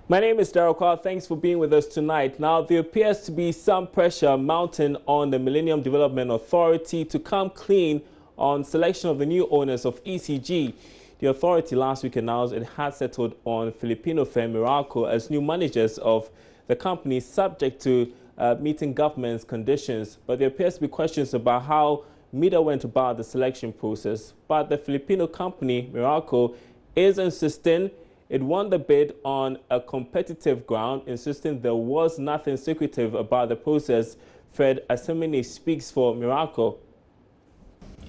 My name is Meralco. Thanks for being with us tonight. Now, there appears to be some pressure mounting on the Millennium Development Authority to come clean on selection of the new owners of ECG. The authority last week announced it had settled on Filipino firm Meralco as new managers of the company, subject to meeting government's conditions. But there appears to be questions about how MIDA went about the selection process. But the Filipino company, Meralco, is insisting it won the bid on a competitive ground, insisting there was nothing secretive about the process. Fred Asemini speaks for Meralco.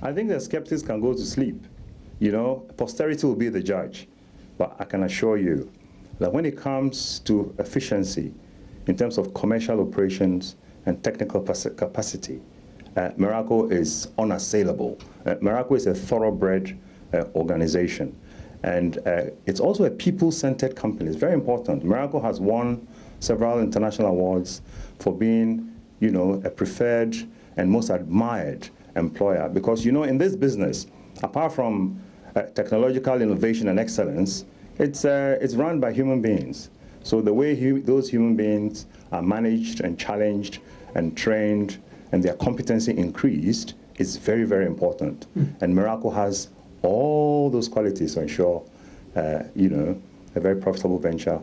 I think the skeptics can go to sleep. You know, posterity will be the judge. But I can assure you that when it comes to efficiency in terms of commercial operations and technical capacity, Meralco is unassailable. Meralco is a thoroughbred organization. And it's also a people-centered company. It's very important. Meralco has won several international awards for being, you know, a preferred and most admired employer. Because, you know, in this business, apart from technological innovation and excellence, it's run by human beings. So the way those human beings are managed and challenged and trained and their competency increased is very, very important. And Meralco has all those qualities to ensure, you know, a very profitable venture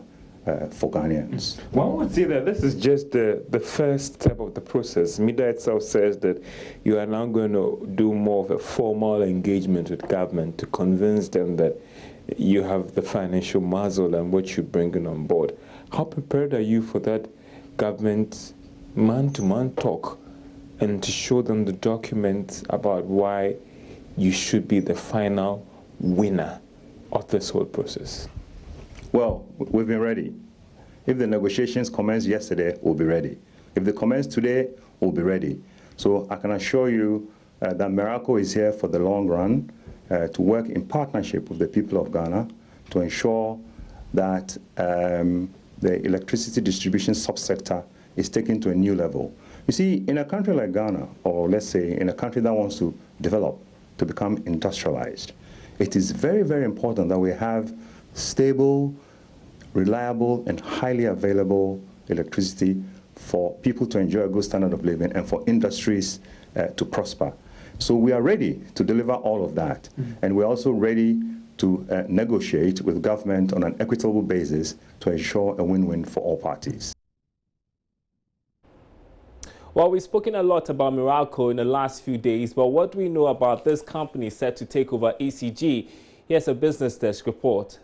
for Ghanaians. One would say that this is just the first step of the process. MIDA itself says that you are now going to do more of a formal engagement with government to convince them that you have the financial muscle and what you're bringing on board. How prepared are you for that government man-to-man talk and to show them the documents about why you should be the final winner of this whole process? Well, we've been ready. If the negotiations commenced yesterday, we'll be ready. If they commence today, we'll be ready. So I can assure you that Meralco is here for the long run to work in partnership with the people of Ghana to ensure that the electricity distribution subsector is taken to a new level. You see, in a country like Ghana, or let's say in a country that wants to develop, to become industrialized, it is very, very important that we have stable, reliable, and highly available electricity for people to enjoy a good standard of living and for industries to prosper. So we are ready to deliver all of that. And we're also ready to negotiate with government on an equitable basis to ensure a win-win for all parties. Well, we've spoken a lot about Meralco in the last few days, but what do we know about this company set to take over ECG? Here's a business desk report.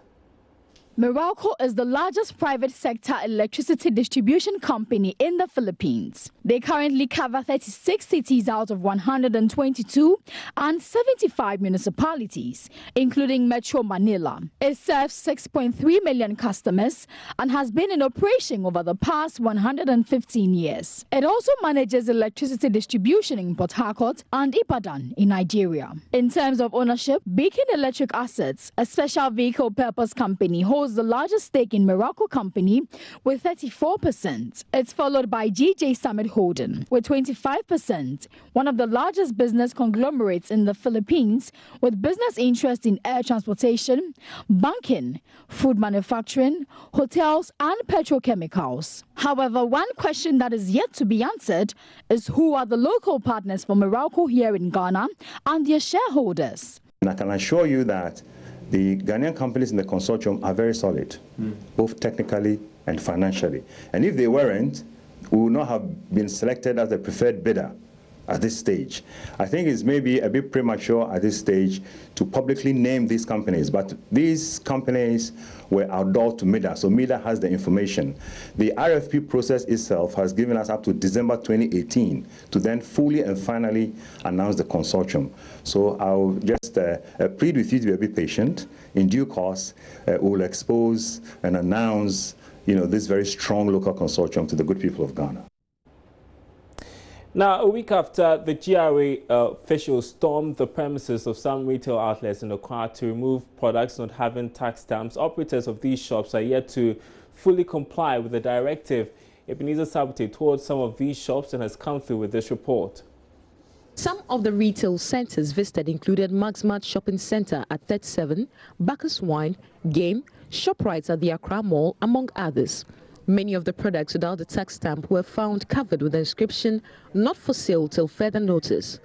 Meralco is the largest private sector electricity distribution company in the Philippines. They currently cover 36 cities out of 122 and 75 municipalities, including Metro Manila. It serves 6.3 million customers and has been in operation over the past 115 years. It also manages electricity distribution in Port Harcourt and Ibadan in Nigeria. In terms of ownership, Beacon Electric Assets, a special vehicle purpose company, holds the largest stake in Meralco company with 34%. It's followed by GJ Summit Holding with 25%, one of the largest business conglomerates in the Philippines with business interests in air transportation, banking, food manufacturing, hotels, and petrochemicals. However, one question that is yet to be answered is who are the local partners for Meralco here in Ghana and their shareholders. And I can assure you that the Ghanaian companies in the consortium are very solid, both technically and financially. And if they weren't, we would not have been selected as the preferred bidder at this stage. I think it's maybe a bit premature at this stage to publicly name these companies, but these companies were outdoors to MIDA, so MIDA has the information. The RFP process itself has given us up to December 2018 to then fully and finally announce the consortium. So I'll just plead with you to be a bit patient. In due course, we will expose and announce, you know, this very strong local consortium to the good people of Ghana. Now, a week after the GRA officials stormed the premises of some retail outlets in Accra to remove products not having tax stamps, operators of these shops are yet to fully comply with the directive. Ebenezer Sabute toured some of these shops and has come through with this report. Some of the retail centers visited included Maxmart Shopping Center at 37, Bacchus Wine, Game, ShopRite at the Accra Mall, among others. Many of the products without the tax stamp were found covered with the inscription, "Not for sale till further notice."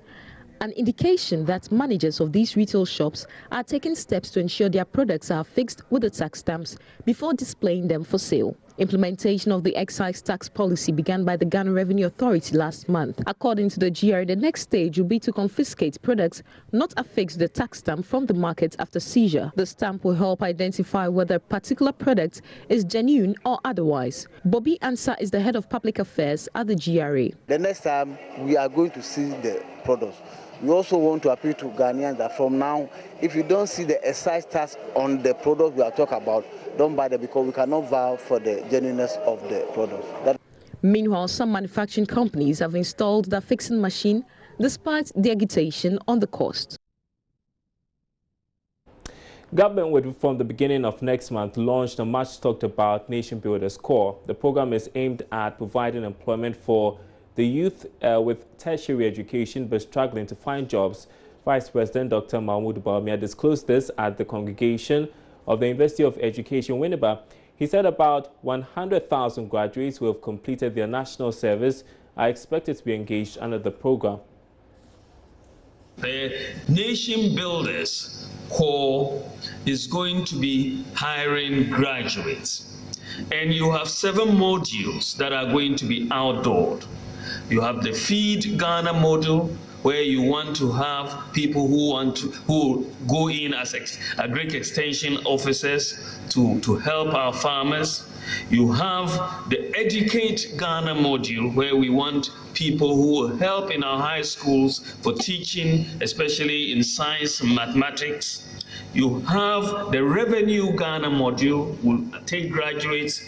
An indication that managers of these retail shops are taking steps to ensure their products are fixed with the tax stamps before displaying them for sale. Implementation of the excise tax policy began by the Ghana Revenue Authority last month. According to the GRA, the next stage will be to confiscate products not affixed the tax stamp from the market after seizure. The stamp will help identify whether a particular product is genuine or otherwise. Bobby Ansah is the head of public affairs at the GRA. The next time we are going to seize the products. We also want to appeal to Ghanaians that from now, if you don't see the excise tax on the product we are talking about, don't buy them because we cannot vouch for the genuineness of the product. Meanwhile, some manufacturing companies have installed the fixing machine despite the agitation on the cost. Government will, from the beginning of next month, launch the much talked about Nation Builders Corps. The program is aimed at providing employment for the youth with tertiary education but struggling to find jobs. Vice President Dr. Mahmoud Bawumia disclosed this at the congregation of the University of Education, Winneba. He said about 100,000 graduates who have completed their national service are expected to be engaged under the program. The Nation Builders Corps is going to be hiring graduates, and you have 7 modules that are going to be outdoored. You have the Feed Ghana module, where you want to have people who go in as agric extension officers to help our farmers. You have the Educate Ghana module, where we want people who will help in our high schools for teaching, especially in science and mathematics. You have the Revenue Ghana module, will take graduates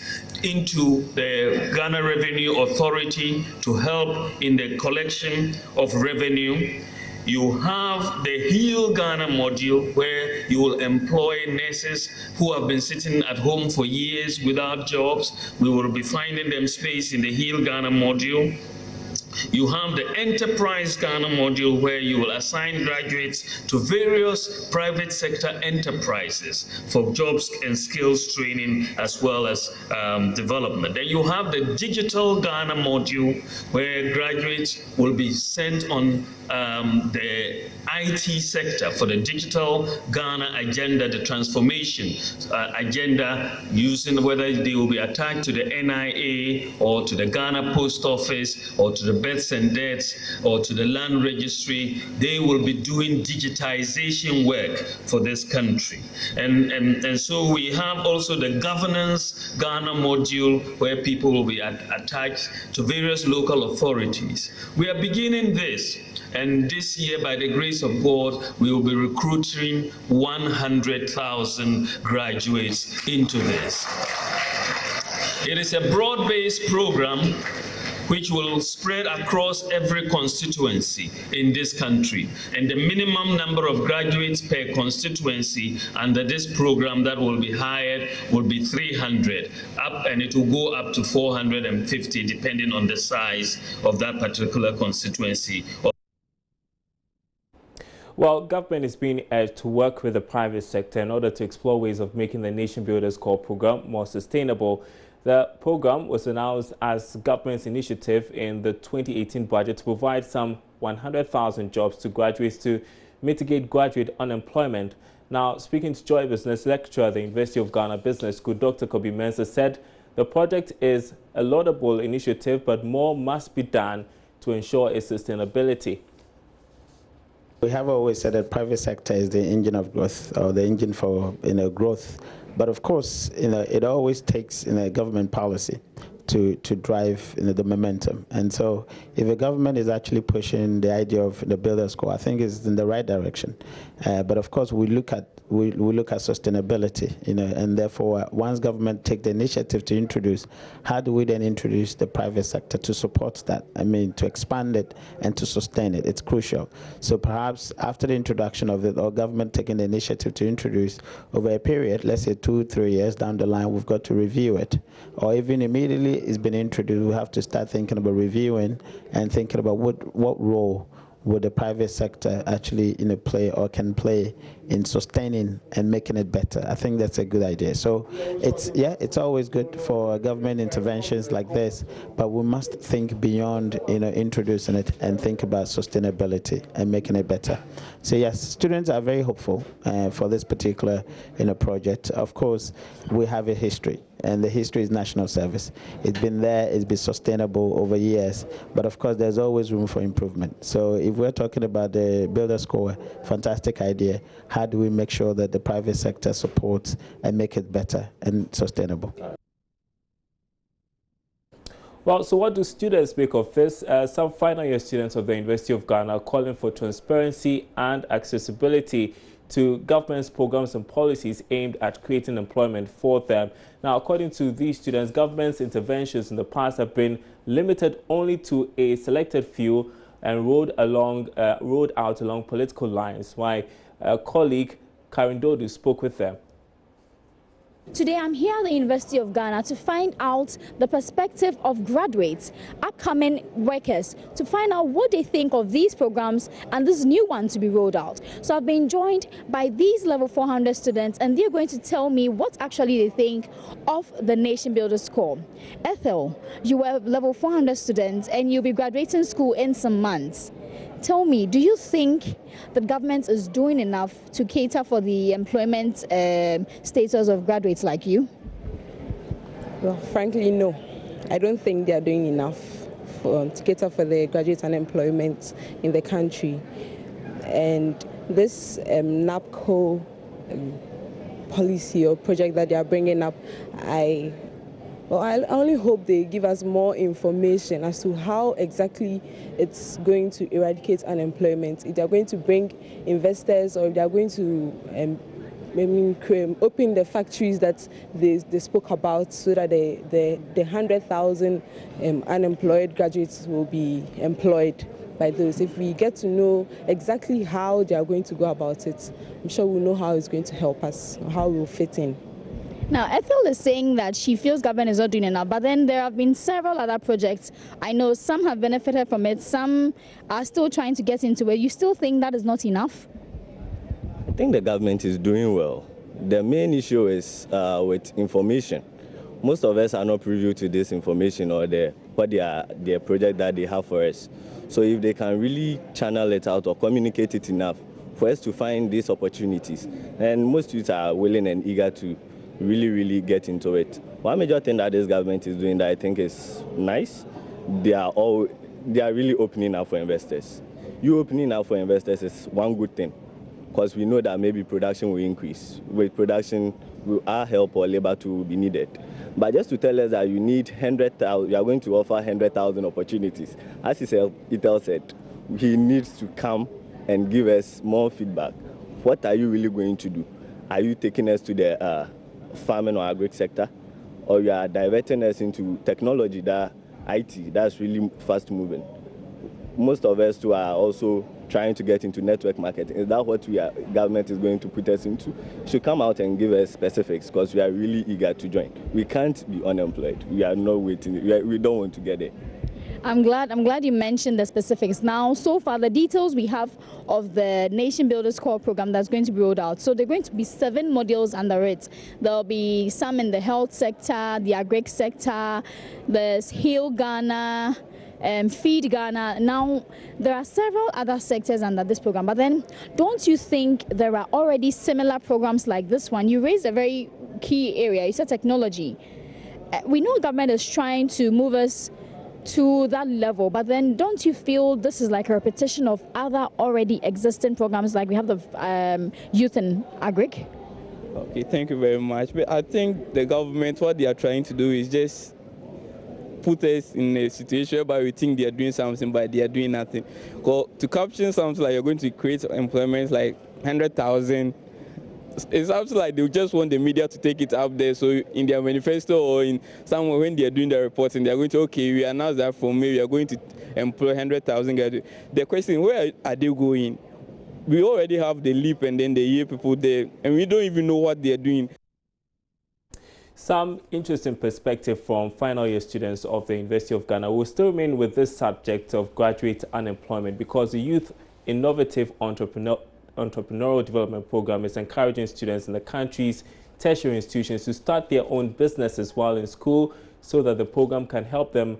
into the Ghana Revenue Authority to help in the collection of revenue. You have the Heal Ghana module, where you will employ nurses who have been sitting at home for years without jobs. We will be finding them space in the Heal Ghana module. You have the Enterprise Ghana module, where you will assign graduates to various private sector enterprises for jobs and skills training as well as development. Then you have the Digital Ghana module, where graduates will be sent on the IT sector for the Digital Ghana agenda, the transformation agenda, using whether they will be attached to the NIA or to the Ghana Post Office or to the births and deaths or to the land registry. They will be doing digitization work for this country. And so we have also the Governance Ghana module, where people will be attached to various local authorities. We are beginning this. And this year, by the grace of God, we will be recruiting 100,000 graduates into this. It is a broad-based program which will spread across every constituency in this country. And the minimum number of graduates per constituency under this program that will be hired will be 300, and it will go up to 450 depending on the size of that particular constituency. Well, government is being urged to work with the private sector in order to explore ways of making the Nation Builders Corps program more sustainable. The program was announced as government's initiative in the 2018 budget to provide some 100,000 jobs to graduates to mitigate graduate unemployment. Now, speaking to Joy Business, lecturer at the University of Ghana Business School, Dr. Kobe Mensah said the project is a laudable initiative, but more must be done to ensure its sustainability. We have always said that private sector is the engine of growth, or the engine for growth. But of course, it always takes government policy to drive the momentum. And so if the government is actually pushing the idea of the Builders Corps, I think it's in the right direction. But of course, we look at sustainability, and therefore, once government take the initiative to introduce, how do we then introduce the private sector to support that? I mean, to expand it and to sustain it. It's crucial. So perhaps after the introduction of it, or government taking the initiative to introduce over a period, let's say 2-3 years down the line, we've got to review it. Or even immediately it's been introduced, we have to start thinking about reviewing and thinking about what role would the private sector actually play or can play in sustaining and making it better? I think that's a good idea. So it's always good for government interventions like this, but we must think beyond introducing it and think about sustainability and making it better. So yes, students are very hopeful for this particular project. Of course, we have a history, and the history is national service. It's been there, it's been sustainable over years, but of course there's always room for improvement. So if we're talking about the Builder Score, fantastic idea. How do we make sure that the private sector supports and make it better and sustainable? Well, so what do students make of this? Some final year students of the University of Ghana are calling for transparency and accessibility to government's programs and policies aimed at creating employment for them. Now, according to these students, government's interventions in the past have been limited only to a selected few and rolled out along political lines. My colleague Karen Dodu spoke with them. Today I'm here at the University of Ghana to find out the perspective of graduates, upcoming workers, to find out what they think of these programs and this new one to be rolled out. So I've been joined by these level 400 students, and they're going to tell me what actually they think of the Nation Builder Score. Ethel, you are a level 400 student and you'll be graduating school in some months. Tell me, do you think the government is doing enough to cater for the employment status of graduates like you? Well, frankly, no. I don't think they are doing enough to cater for the graduate unemployment in the country. And this NAPCO policy or project that they are bringing up, I only hope they give us more information as to how exactly it's going to eradicate unemployment. If they are going to bring investors, or if they are going to open the factories that they spoke about, so that the 100,000 unemployed graduates will be employed by those. If we get to know exactly how they are going to go about it, I'm sure we'll know how it's going to help us, how we'll fit in. Now, Ethel is saying that she feels government is not doing enough, but then there have been several other projects. I know some have benefited from it, some are still trying to get into it. You still think that is not enough? I think the government is doing well. The main issue is with information. Most of us are not privy to this information or their project that they have for us. So if they can really channel it out or communicate it enough for us to find these opportunities, and most youths are willing and eager to really get into it. One major thing that this government is doing that I think is nice, they are really opening up for investors. You opening up for investors is one good thing, because we know that maybe production will increase. With production, our help or labor to be needed. But just to tell us that you need 100,000, you are going to offer 100,000 opportunities. As Itel said, he needs to come and give us more feedback. What are you really going to do? Are you taking us to the farming or agri sector, or you are diverting us into technology, that IT, that's really fast moving? Most of us too are also trying to get into network marketing. Is that what government is going to put us into? Should come out and give us specifics, because we are really eager to join. We can't be unemployed. We are not waiting. We don't want to get there. I'm glad you mentioned the specifics. Now, so far, the details we have of the Nation Builder Score program that's going to be rolled out. So there are going to be 7 modules under it. There'll be some in the health sector, the agri sector, there's Heal Ghana, Feed Ghana. Now, there are several other sectors under this program, but then don't you think there are already similar programs like this one? You raised a very key area. You said technology. We know government is trying to move us to that level, but then don't you feel this is like a repetition of other already existing programs, like we have the youth and agri? Okay, thank you very much. But I think the government, what they are trying to do is just put us in a situation where we think they are doing something, but they are doing nothing. To caption something like you're going to create employment like 100,000, it sounds like they just want the media to take it up there. So in their manifesto or in somewhere when they are doing the reporting, they are going to, okay, we announce that from May we are going to employ 100,000 graduates. The question, where are they going? We already have the LEAP and then the year people there, and we don't even know what they are doing. Some interesting perspective from final year students of the University of Ghana will still remain with this subject of graduate unemployment, because the Youth Innovative Entrepreneurial Development Program is encouraging students in the country's tertiary institutions to start their own businesses while in school, so that the program can help them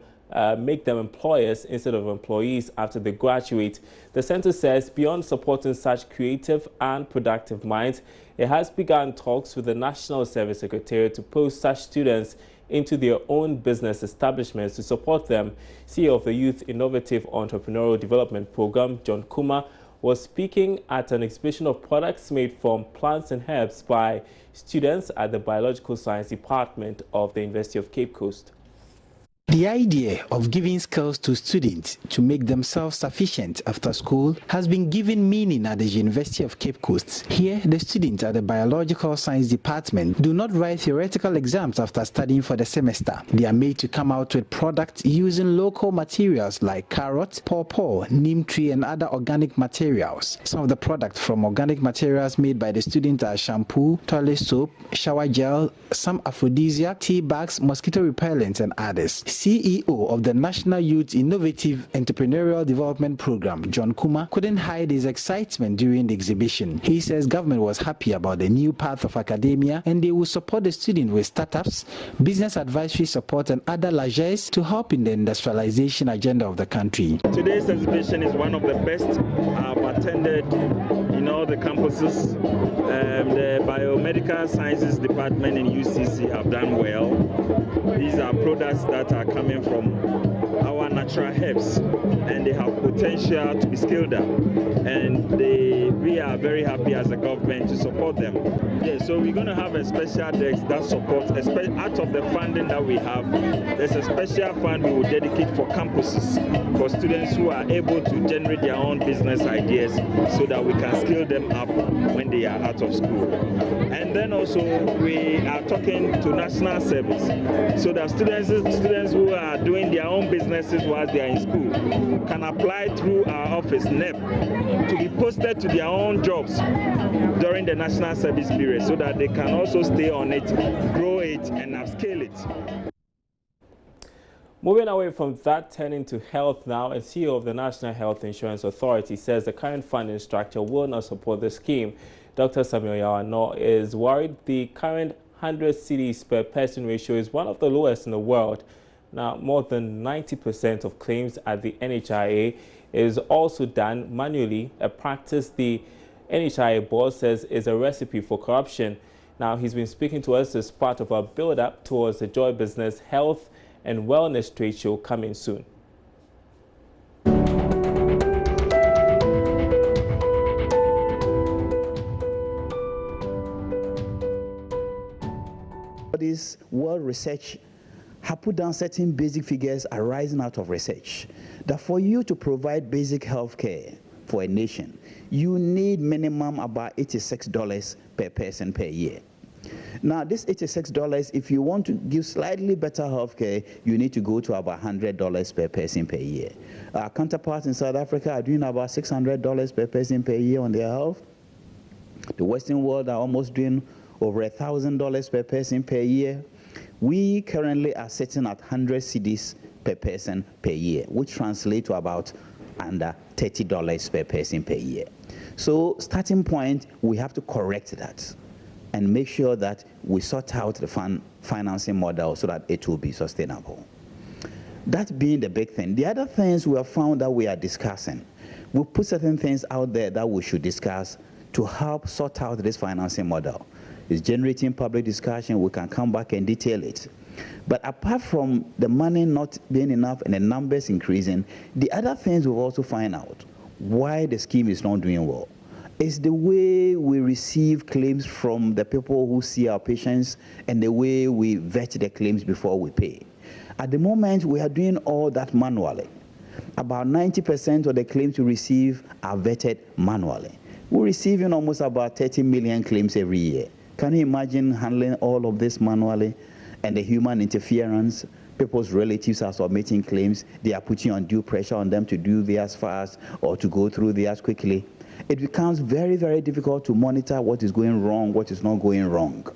make them employers instead of employees after they graduate. The center says beyond supporting such creative and productive minds, it has begun talks with the National Service Secretariat to post such students into their own business establishments to support them. CEO of the Youth Innovative Entrepreneurial Development Program, John Kuma, was speaking at an exhibition of products made from plants and herbs by students at the Biological Science Department of the University of Cape Coast. The idea of giving skills to students to make them self-sufficient after school has been given meaning at the University of Cape Coast. Here, the students at the Biological Science Department do not write theoretical exams after studying for the semester. They are made to come out with products using local materials like carrot, pawpaw, neem tree, and other organic materials. Some of the products from organic materials made by the students are shampoo, toilet soap, shower gel, some aphrodisiac, tea bags, mosquito repellents, and others. CEO of the National Youth Innovative Entrepreneurial Development Program, John Kuma, couldn't hide his excitement during the exhibition. He says government was happy about the new path of academia, and they will support the students with startups, business advisory support, and other largesse to help in the industrialization agenda of the country. Today's exhibition is one of the best I've attended in all the campuses. The Biomedical Sciences Department in UCC have done well. These are products that are coming from our natural herbs, and they have potential to be scaled up, and we are very happy as a government to support them. Yeah, so we're going to have a special desk that supports, out of the funding that we have, there's a special fund we will dedicate for campuses, for students who are able to generate their own business ideas, so that we can scale them up when they are out of school. And then also we are talking to national service, so that students who are doing their own businesses while they are in school can apply through our office, NEP, to be posted to their own jobs during the national service period, so that they can also stay on it, grow it, and upscale it. Moving away from that, turning to health now, and CEO of the National Health Insurance Authority says the current funding structure will not support the scheme. Dr. Samuel Yawano is worried the current 100 cedis per person ratio is one of the lowest in the world. Now, more than 90% of claims at the NHIA is also done manually, a practice the NHIA board says is a recipe for corruption. Now, he's been speaking to us as part of our build-up towards the Joy Business Health and Wellness Trade Show coming soon. This world research have put down certain basic figures arising out of research, that for you to provide basic health care for a nation, you need minimum about $86 per person per year. Now, this $86, if you want to give slightly better health care, you need to go to about $100 per person per year. Our counterparts in South Africa are doing about $600 per person per year on their health. The Western world are almost doing over $1,000 per person per year. We currently are sitting at 100 cedis per person per year, which translates to about under $30 per person per year. So, starting point, we have to correct that and make sure that we sort out the financing model so that it will be sustainable. That being the big thing. The other things we have found that we are discussing, we put certain things out there that we should discuss to help sort out this financing model. It's generating public discussion. We can come back and detail it. But apart from the money not being enough and the numbers increasing, the other things we'll also find out why the scheme is not doing well is the way we receive claims from the people who see our patients and the way we vet the claims before we pay. At the moment, we are doing all that manually. About 90% of the claims we receive are vetted manually. We're receiving almost about 30 million claims every year. Can you imagine handling all of this manually, and the human interference? People's relatives are submitting claims. They are putting undue pressure on them to do theirs fast or to go through theirs quickly. It becomes very, very difficult to monitor what is going wrong, what is not going wrong.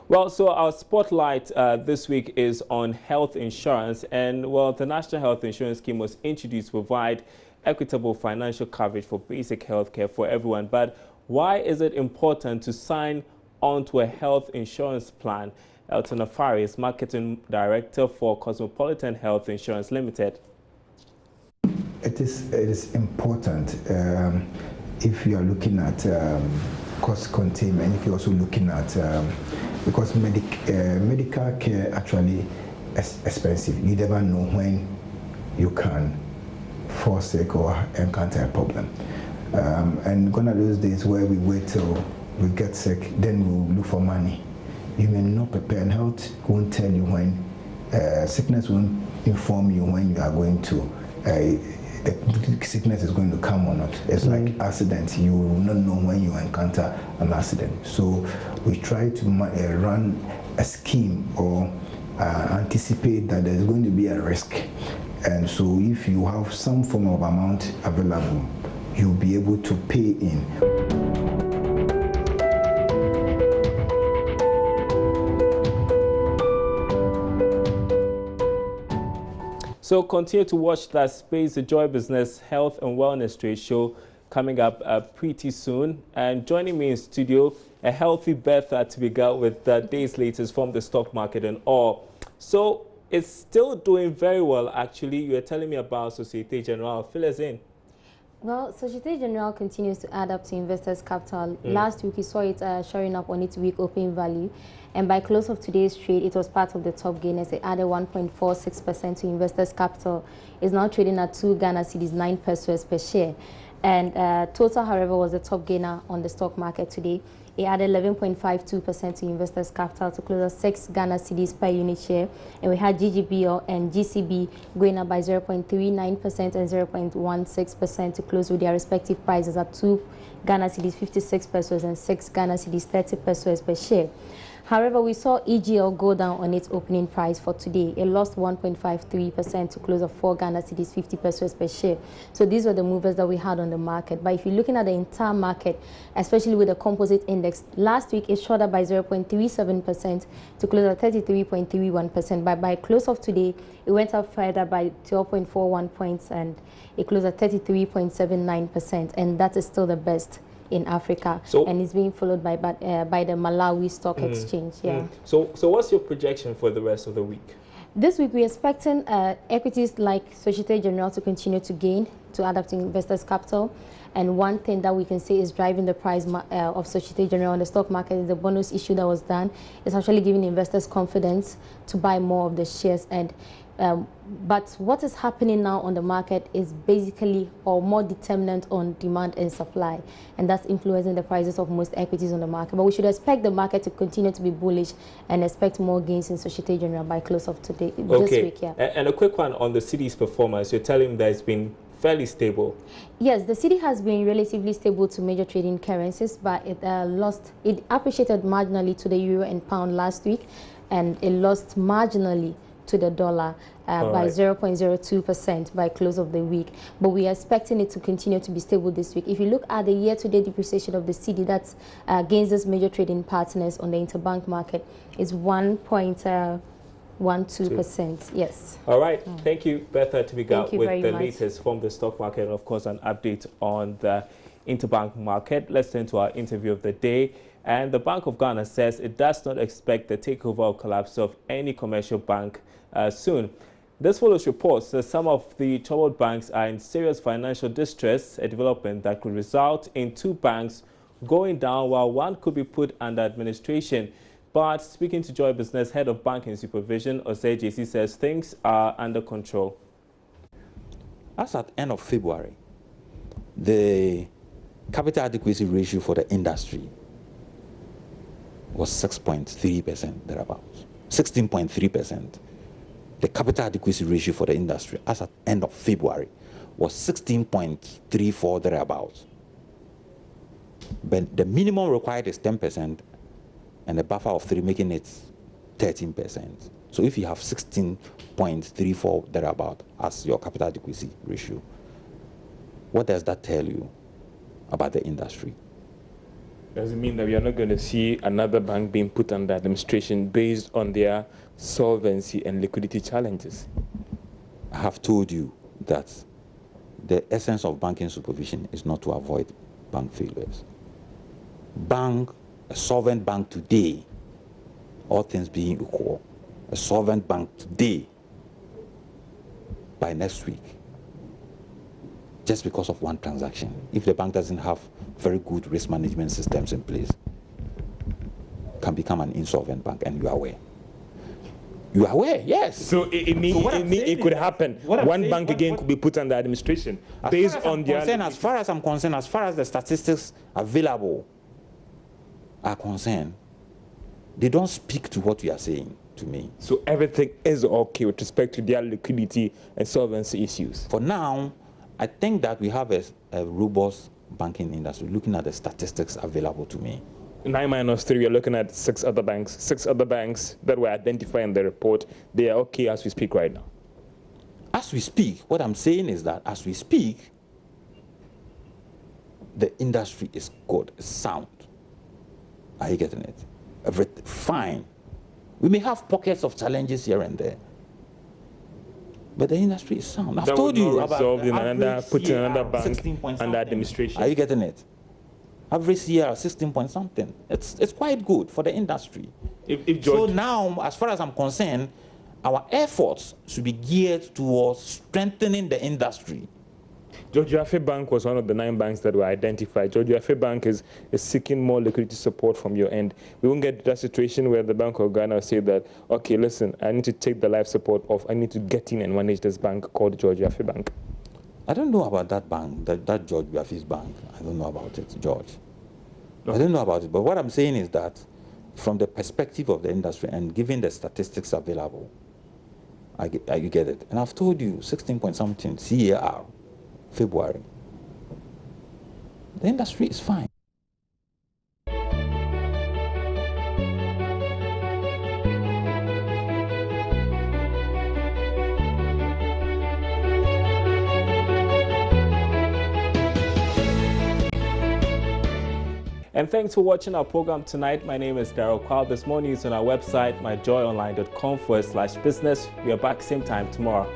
Well, so our spotlight this week is on health insurance. And, well, the National Health Insurance Scheme was introduced to provide equitable financial coverage for basic health care for everyone. But why is it important to sign on to a health insurance plan? Elton Afari is Marketing Director for Cosmopolitan Health Insurance Limited. It is important if you are looking at cost containment, if you're also looking at, because medical care actually is expensive. You never know when you can fall sick or encounter a problem. And gone are those days where we wait till we get sick, then we'll look for money. You may not prepare, and health won't tell you when, sickness won't inform you when you are going to, the sickness is going to come or not. It's like accidents. You will not know when you encounter an accident. So we try to run a scheme or anticipate that there's going to be a risk. And so if you have some form of amount available, you'll be able to pay in. So continue to watch that space, the Joy Business Health and Wellness Trade Show coming up pretty soon. And joining me in studio, a healthy Bertha to be got with the day's latest from the stock market and all. So it's still doing very well, actually. You were telling me about Societe Generale. Fill us in. Well, Societe Generale continues to add up to investors' capital. Last week, we saw it showing up on its week opening value. And by close of today's trade, it was part of the top gainers. It added 1.46% to investors' capital. It's now trading at 2 Ghana cedis, 9 pesos per share. And Total, however, was the top gainer on the stock market today. It added 11.52% to investors' capital to close at 6 Ghana cedis per unit share. And we had GGBO and GCB going up by 0.39% and 0.16% to close with their respective prices at 2 Ghana cedis 56 pesos and 6 Ghana cedis 30 pesos per share. However, we saw EGL go down on its opening price for today. It lost 1.53% to close at 4 Ghana cedis 50 pesos per share. So these were the movers that we had on the market. But if you're looking at the entire market, especially with the composite index, last week it shot up by 0.37% to close at 33.31%. But by close of today, it went up further by 12.41 points and it closed at 33.79%. And that is still the best in Africa, and it's being followed by the Malawi Stock Exchange. So what's your projection for the rest of the week? This week we're expecting equities like Societe Generale to continue to gain, to add up to investors' capital. And one thing that we can say is driving the price of Societe Generale on the stock market is the bonus issue that was done. It's actually giving investors confidence to buy more of the shares. And but what is happening now on the market is basically or more determinant on demand and supply, and that's influencing the prices of most equities on the market. But we should expect the market to continue to be bullish and expect more gains in Societe Generale by close of today, this week. And a quick one on the city's performance. You're telling me that it's been fairly stable. Yes, the city has been relatively stable to major trading currencies, but it appreciated marginally to the euro and pound last week, and it lost marginally to the dollar by 0.02% by close of the week. But we are expecting it to continue to be stable this week. If you look at the year-to-date depreciation of the cedi, that's against its major trading partners on the interbank market, is 1.12%. Yes. All right. Thank you, Bertha, to be got with the much. latest from the stock market and, of course, an update on the interbank market. Let's turn to our interview of the day. And the Bank of Ghana says it does not expect the takeover or collapse of any commercial bank soon. This follows reports that some of the troubled banks are in serious financial distress, a development that could result in 2 banks going down while one could be put under administration. But speaking to Joy Business, Head of Banking Supervision, Osei JC says things are under control. As at end of February, the capital adequacy ratio for the industry was 6.3%, thereabouts. 16.3%. The capital adequacy ratio for the industry as at end of February was 16.34, thereabouts. But the minimum required is 10% and a buffer of 3, making it 13%. So if you have 16.34 thereabout as your capital adequacy ratio, what does that tell you about the industry? Does it mean that we are not going to see another bank being put under administration based on their solvency and liquidity challenges? I have told you that the essence of banking supervision is not to avoid bank failures. A solvent bank today, all things being equal, a solvent bank today, by next week, just because of one transaction, if the bank doesn't have very good risk management systems in place, can become an insolvent bank, and you are aware. You are aware, yes. So it could happen. One bank again could be put under administration based on their... As far as I'm concerned, as far as the statistics available are concerned, they don't speak to what you are saying to me. So everything is okay with respect to their liquidity and solvency issues? For now, I think that we have a robust banking industry, looking at the statistics available to me. 9 minus 3, we are looking at 6 other banks. 6 other banks that were identified in the report. They are okay as we speak right now. As we speak, what I'm saying is that as we speak, the industry is good, it's sound. Are you getting it? Everything fine. We may have pockets of challenges here and there, but the industry is sound. I've told you about putting another bank under administration. Are you getting it? Average year 16 point something. It's quite good for the industry. So now, as far as I'm concerned, our efforts should be geared towards strengthening the industry. George Yafe Bank was one of the 9 banks that were identified. George Yafe Bank is seeking more liquidity support from your end. We won't get to that situation where the Bank of Ghana will say that, okay, listen, I need to take the life support off. I need to get in and manage this bank called George Yafe Bank. I don't know about that bank, that George Yafe's bank. I don't know about it, George. No. I don't know about it. But what I'm saying is that from the perspective of the industry and given the statistics available, I get it. And I've told you, 16 point something CAR, February. The industry is fine. And thanks for watching our program tonight. My name is Daryl Kwao. There's more news on our website, myjoyonline.com/business. We are back same time tomorrow.